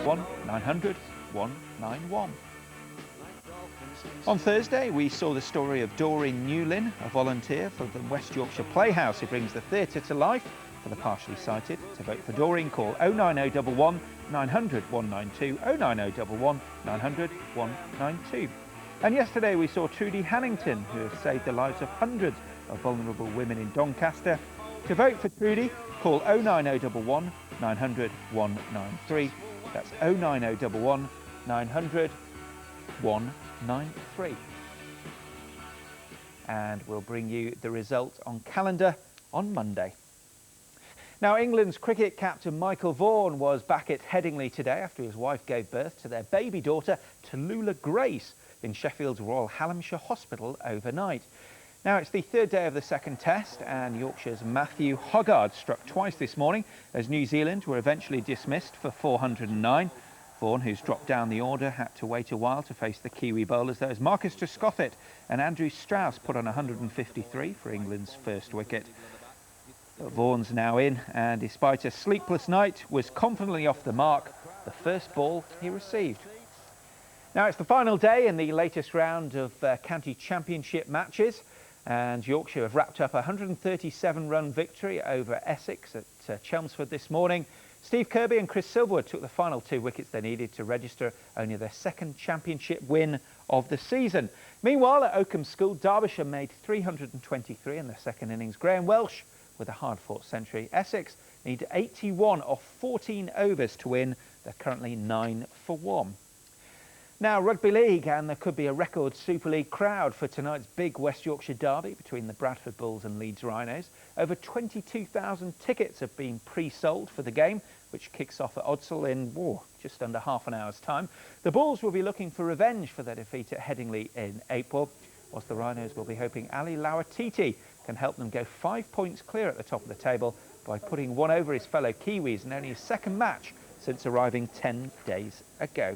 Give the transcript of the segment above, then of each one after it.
900 191. On Thursday, we saw the story of Doreen Newlin, a volunteer for the West Yorkshire Playhouse who brings the theatre to life for the partially sighted. To vote for Doreen, call 09011 900 192, 09011 900 192. And yesterday we saw Trudy Hannington, who has saved the lives of hundreds of vulnerable women in Doncaster. To vote for Trudy, call 09011 900 193. That's 09011 900 193. And we'll bring you the result on calendar on Monday. Now, England's cricket captain Michael Vaughan was back at Headingley today after his wife gave birth to their baby daughter, Tallulah Grace, in Sheffield's Royal Hallamshire Hospital overnight. Now, it's the third day of the second test, and Yorkshire's Matthew Hoggard struck twice this morning as New Zealand were eventually dismissed for 409. Vaughan, who's dropped down the order, had to wait a while to face the Kiwi bowlers, though, as Marcus Trescothitt and Andrew Strauss put on 153 for England's first wicket. But Vaughan's now in, and despite a sleepless night, was confidently off the mark the first ball he received. Now, it's the final day in the latest round of county championship matches, and Yorkshire have wrapped up a 137-run victory over Essex at Chelmsford this morning. Steve Kirby and Chris Silverwood took the final 2 wickets they needed to register only their second championship win of the season. Meanwhile, at Oakham School, Derbyshire made 323 in their second innings. Graham Welsh with a hard-fought century. Essex need 81 off 14 overs to win. They're currently 9 for 1. Now, Rugby League, and there could be a record Super League crowd for tonight's big West Yorkshire derby between the Bradford Bulls and Leeds Rhinos. Over 22,000 tickets have been pre-sold for the game, which kicks off at Odsal in just under half an hour's time. The Bulls will be looking for revenge for their defeat at Headingley in April, whilst the Rhinos will be hoping Ali Lawatiti can help them go 5 points clear at the top of the table by putting one over his fellow Kiwis in only his second match since arriving 10 days ago.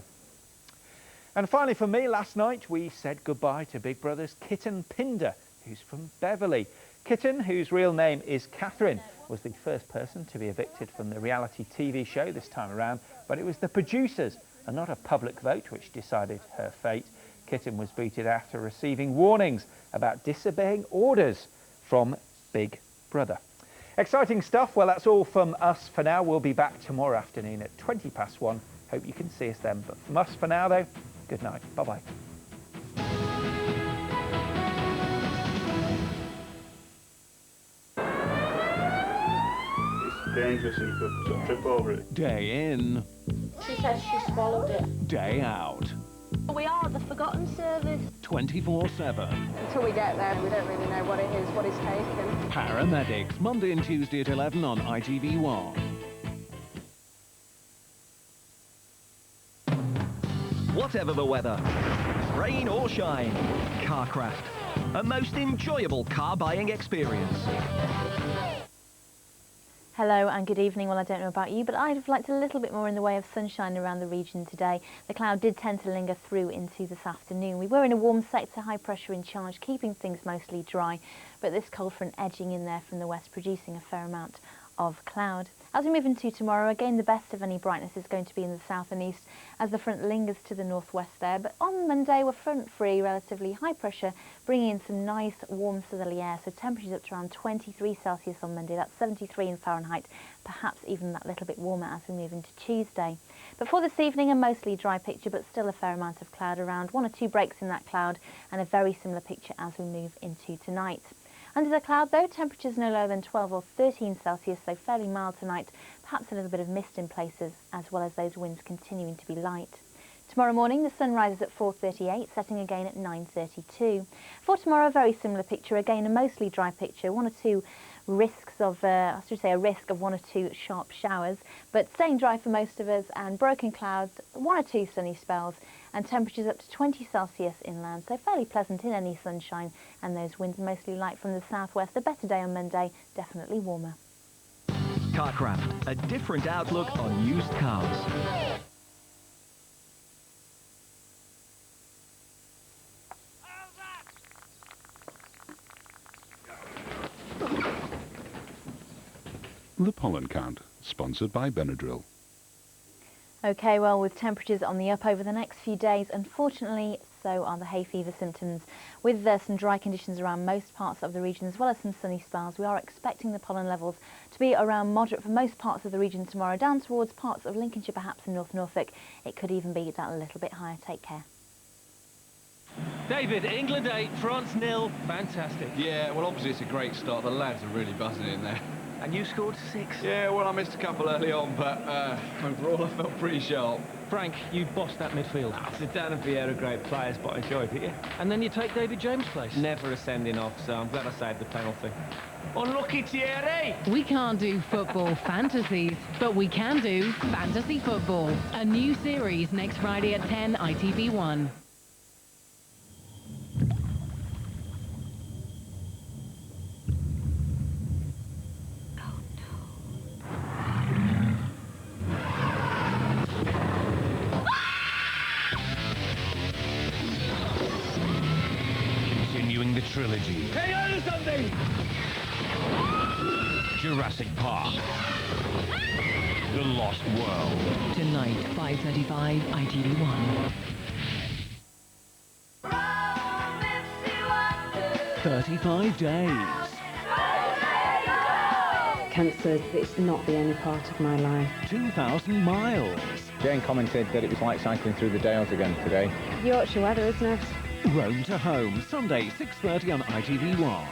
And finally for me, last night we said goodbye to Big Brother's Kitten Pinder, who's from Beverley. Kitten, whose real name is Catherine, was the first person to be evicted from the reality TV show this time around, but it was the producers and not a public vote which decided her fate. Kitten was booted after receiving warnings about disobeying orders from Big Brother. Exciting stuff. Well, that's all from us for now. We'll be back tomorrow afternoon at 1:20. Hope you can see us then. But from us for now, though, good night. Bye-bye. It's dangerous and you could sort of trip over it. Day in. She says she swallowed it. Day out. We are the forgotten service. 24/7. Until we get there, we don't really know what it is, what it's taken. Paramedics, Monday and Tuesday at 11 on ITV1. Whatever the weather, rain or shine, Carcraft, a most enjoyable car buying experience. Hello and good evening. Well, I don't know about you, but I'd have liked a little bit more in the way of sunshine around the region today. The cloud did tend to linger through into this afternoon. We were in a warm sector, high pressure in charge, keeping things mostly dry, but this cold front edging in there from the west, producing a fair amount of cloud. As we move into tomorrow, again, the best of any brightness is going to be in the south and east as the front lingers to the northwest there. But on Monday, we're front free, relatively high pressure, bringing in some nice warm southerly air. So temperatures up to around 23 Celsius on Monday. That's 73 in Fahrenheit, perhaps even that little bit warmer as we move into Tuesday. But for this evening, a mostly dry picture, but still a fair amount of cloud around. 1 or 2 breaks in that cloud, and a very similar picture as we move into tonight. Under the cloud, though, temperatures no lower than 12 or 13 Celsius, so fairly mild tonight, perhaps a little bit of mist in places, as well as those winds continuing to be light. Tomorrow morning, the sun rises at 4:38, setting again at 9:32. For tomorrow, a very similar picture, again a mostly dry picture, 1 or 2 risks of, I should say a risk of 1 or 2 sharp showers, but staying dry for most of us, and broken clouds, 1 or 2 sunny spells, and temperatures up to 20 Celsius inland, so fairly pleasant in any sunshine, and those winds mostly light from the southwest. A better day on Monday, definitely warmer. Carcraft, a different outlook on used cars. The Pollen Count, sponsored by Benadryl. OK, well, with temperatures on the up over the next few days, unfortunately, so are the hay fever symptoms. With some dry conditions around most parts of the region, as well as some sunny spells, we are expecting the pollen levels to be around moderate for most parts of the region tomorrow, down towards parts of Lincolnshire, perhaps, and North Norfolk. It could even be that a little bit higher. Take care. David, England 8, France 0. Fantastic. Yeah, well, obviously it's a great start. The lads are really buzzing in there. And you scored 6. Yeah, well, I missed a couple early on, but overall I felt pretty sharp. Frank, you bossed that midfield. Zidane and Vieira are great players, but I enjoyed it, yeah. And then you take David James' place. Never a sending off, so I'm glad I saved the penalty. Unlucky Thierry! We can't do football fantasies, but we can do fantasy football. A new series next Friday at 10, ITV1. Continuing the trilogy. Hey, on something! Jurassic Park. The Lost World. Tonight, 5:35, ITV1. 35 days. Cancer is not the only part of my life. 2,000 miles. Jane commented that it was like cycling through the Dales again today. Yorkshire weather, isn't it? Rome to Home, Sunday, 6:30 on ITV1.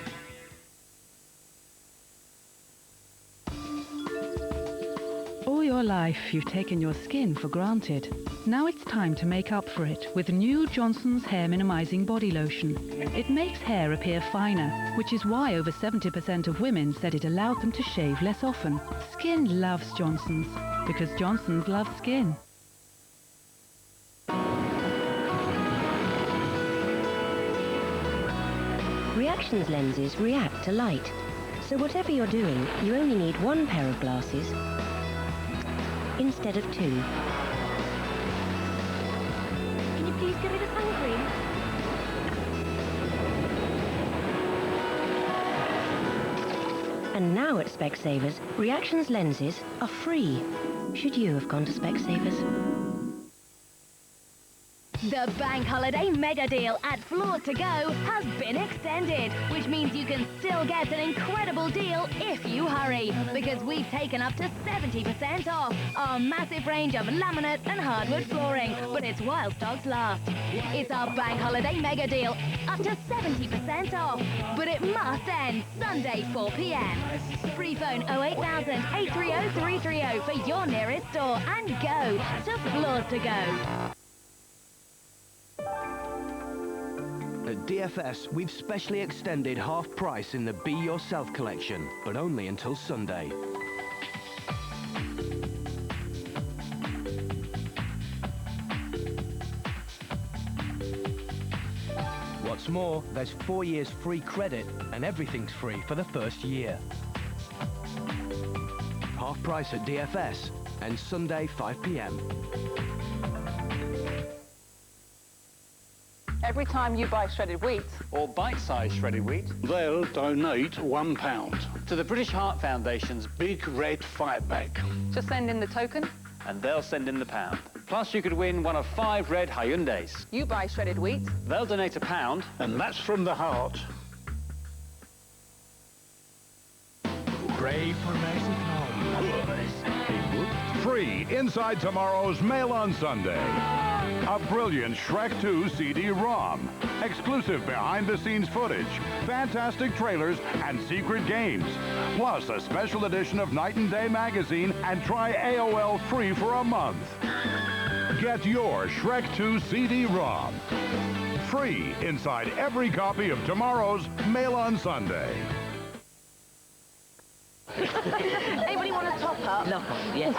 All your life, you've taken your skin for granted. Now it's time to make up for it with new Johnson's Hair Minimizing Body Lotion. It makes hair appear finer, which is why over 70% of women said it allowed them to shave less often. Skin loves Johnson's, because Johnson's loves skin. Reactions lenses react to light. So whatever you're doing, you only need one pair of glasses instead of 2. Can you please give me the sun cream? And now at Specsavers, Reactions lenses are free. Should you have gone to Specsavers? The bank holiday mega deal at Floors to Go has been extended, which means you can still get an incredible deal if you hurry, because we've taken up to 70% off our massive range of laminate and hardwood flooring, but it's while stocks last. It's our bank holiday mega deal, up to 70% off, but it must end Sunday 4 p.m. Free phone 08000 830 330 for your nearest store and go to Floors to Go. At DFS, we've specially extended half price in the Be Yourself collection, but only until Sunday. What's more, there's 4 years free credit and everything's free for the first year. Half price at DFS and Sunday 5 p.m. Every time you buy shredded wheat, or bite-sized shredded wheat, They'll donate £1 to the British Heart Foundation's Big Red Fight Bag. just send in the token. And they'll send in the £1. Plus, you could win one of 5 red Hyundais. You buy shredded wheat. They'll donate £1. And that's from the heart. Pray for mercy Free inside tomorrow's Mail on Sunday. A brilliant Shrek 2 CD-ROM. Exclusive behind-the-scenes footage, fantastic trailers, and secret games. Plus a special edition of Night and Day magazine and try AOL free for a month. Get your Shrek 2 CD-ROM. Free inside every copy of tomorrow's Mail on Sunday. Anybody want a top up? Love one, yes.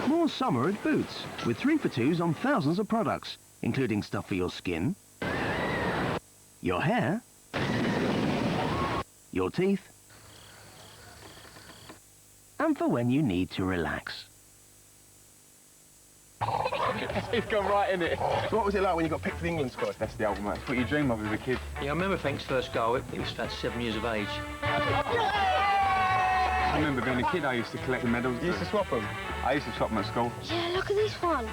More summer at Boots, with 3 for 2s on thousands of products, including stuff for your skin, your hair, your teeth, and for when you need to relax. He's gone right in it. What was it like when you got picked for the England squad? That's the ultimate. What you dream of as a kid. Yeah, I remember Frank's first goal. He was about 7 years of age. I remember being a kid, I used to collect the medals. You used to swap them? I used to shop them at school. Yeah, look at this one.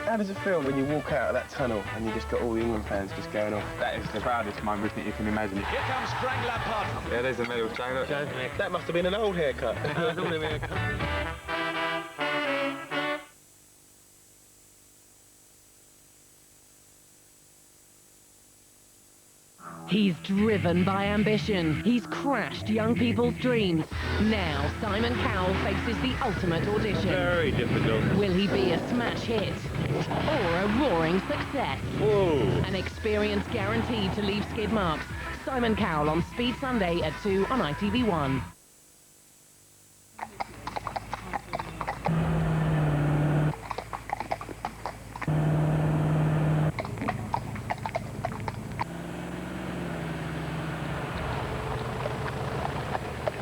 How does it feel when you walk out of that tunnel and you just got all the England fans just going off? That is the proudest moment that you can imagine. Here comes Frank Lampard. Yeah, there's the medal, Jane. That must have been an old haircut. He's driven by ambition. He's crashed young people's dreams. Now, Simon Cowell faces the ultimate audition. Very difficult. Will he be a smash hit or a roaring success? Whoa. An experience guaranteed to leave skid marks. Simon Cowell on Speed Sunday at 2 on ITV1.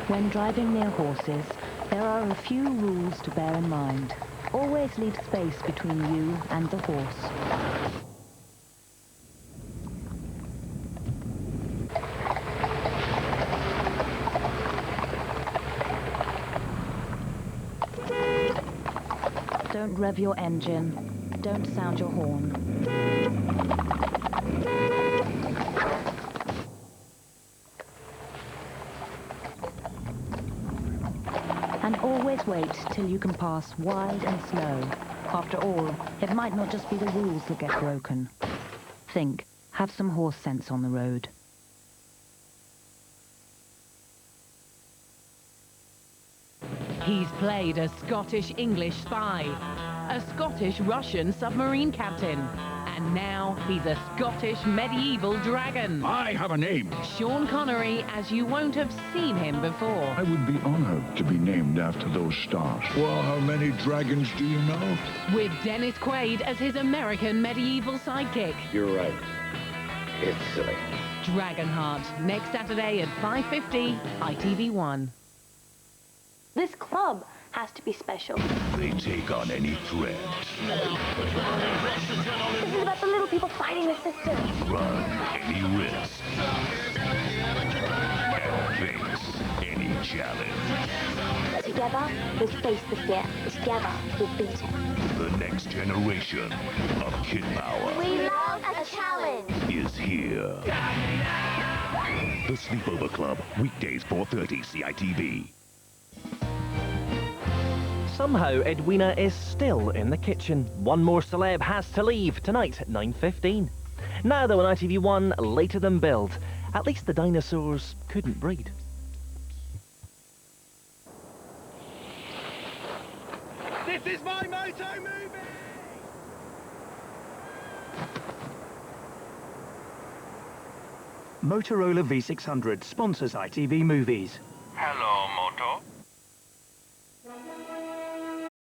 When driving near horses, there are a few rules to bear in mind. Always leave space between you and the horse. Don't rev your engine. Don't sound your horn. And always wait till you can pass wide and slow. After all, it might not just be the rules that get broken. Think, have some horse sense on the road. He's played a Scottish-English spy, a Scottish-Russian submarine captain, and now he's a Scottish medieval dragon. I have a name. Sean Connery, as you won't have seen him before. I would be honored to be named after those stars. Well, how many dragons do you know? With Dennis Quaid as his American medieval sidekick. You're right. It's silly. Dragonheart, next Saturday at 5:50, ITV1. This club has to be special. They take on any threat. This is about the little people fighting the system. Run any risk. And face any challenge. Together, we'll face the fear. Together, we'll beat it. The next generation of Kid Power We love a challenge. is here. The Sleepover Club, weekdays 4:30 CITV. Somehow, Edwina is still in the kitchen. One more celeb has to leave tonight at 9:15. Now, though, on ITV1, later than build. At least the dinosaurs couldn't breed. This is my moto movie! Motorola V600 sponsors ITV Movies. Hello, Moto.